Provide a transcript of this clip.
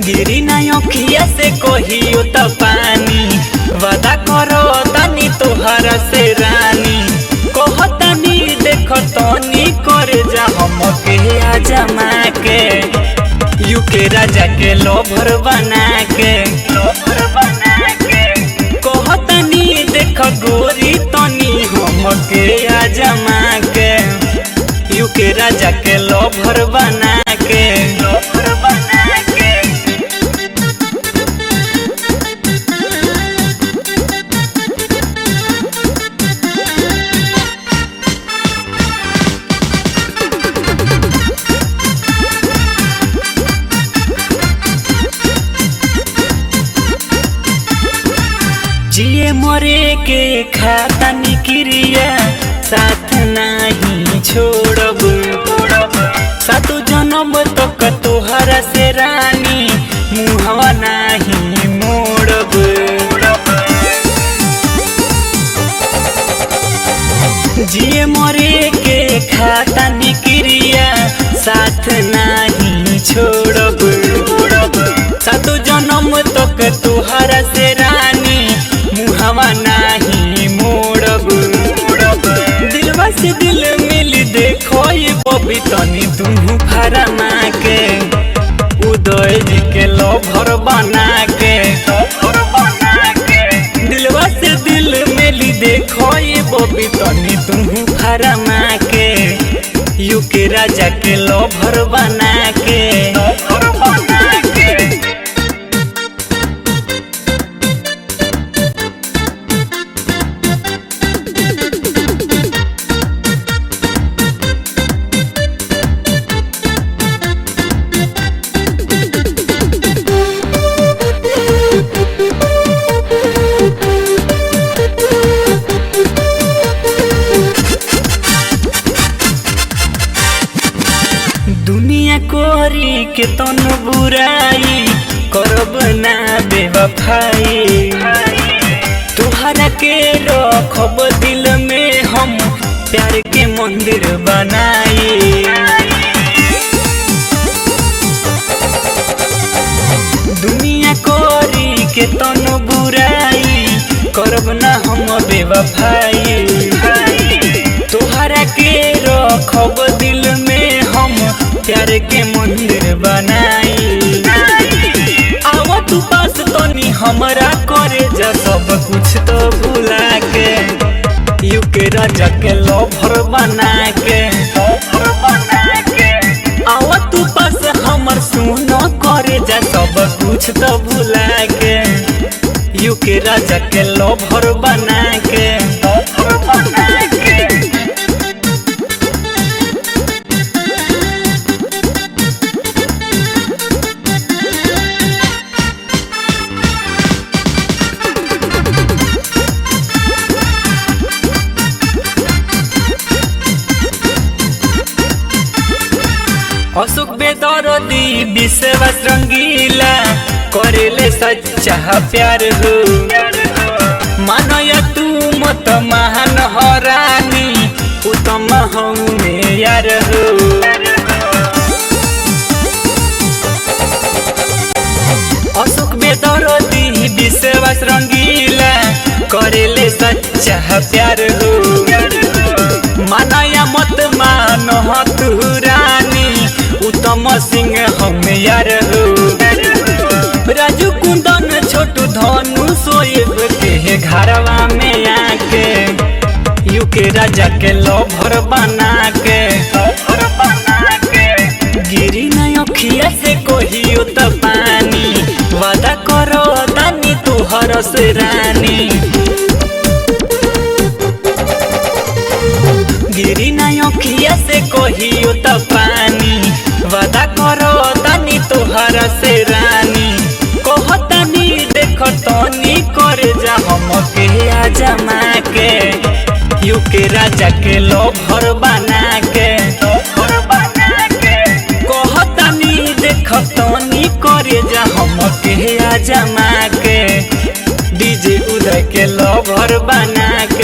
गिरी ना अखिया से कहियो त पानी, वादा करो तानी तोहरा से रानी। कहतानी देखो तनी कर जा हमके आजमा के, यूके राजा के लोभर बना के। कहतानी देखो गोरी तनी हमके आजमा के, यूके राजा के लोभर बना के। जिए मरे के खाता निक्रिया, साथ नहीं छोड़ब। सातो जन्म तक तोहरा से रानी, मुहवा नहीं मोड़ब। जिए मरे के खाता निक्रिया, साथ नहीं छोड़ब। सातो जन्म तक तोहरा से रानी, मुहवा नहीं मोड़ब। दिलवा से दिल मिल देखो ये बबी तनी तुम फरमा के, उदय जी के लोभर बना के। दिलवा से दिल मिल देखो ये बबी तनी तुम फरमा के, यूके राजा के लोभर बना के। दुनिया कोरी के तन बुराई, करब ना बेवफाई। तुहरा के रखब दिल में हम, प्यार के मंदिर बनाई। दुनिया कोरी के तन बुराई, करब ना हम बेवफाई। तुहरा के रखब दिल में हम, प्यार के मंदिर बनाई। आवा तू पास तनी हमरा करे जा सब कुछ तो भुला के, यूके राजा के लोभर बना के। आवा तू पास हमर सुनो करे जा सब कुछ तो भुला के, यूके राजा के लोभर बना के। अशोक बेदर्दी विश्वास रंगीला, करेले सच्चा प्यार हो। मानया तू मत महान हरानी, उत्तम हमें यार हो। अशोक बेदर्दी विश्वास रंगीला, करेले सच्चा प्यार हो। मानया मत मानो तू रानी, उत्तम सिंह हम यार हो। राजू कुंदन छोटू धनु सोएब के घरवा में आके, यूके राजा के लोभर बना के। गिरी ना अखिया से कहियो त पानी, वादा करो तानी तोहरा से रानी। गिरी ना अखिया से कहियो त पानी, वादा करो तानी तोहरा से रानी। कहतानी देखो तनी कर जा हमके आजमा के, यूके राजा के लोभर बना के। कहतानी देखो तनी कर जा हमके आजमा के, डीजे उदय के लोभर बना के।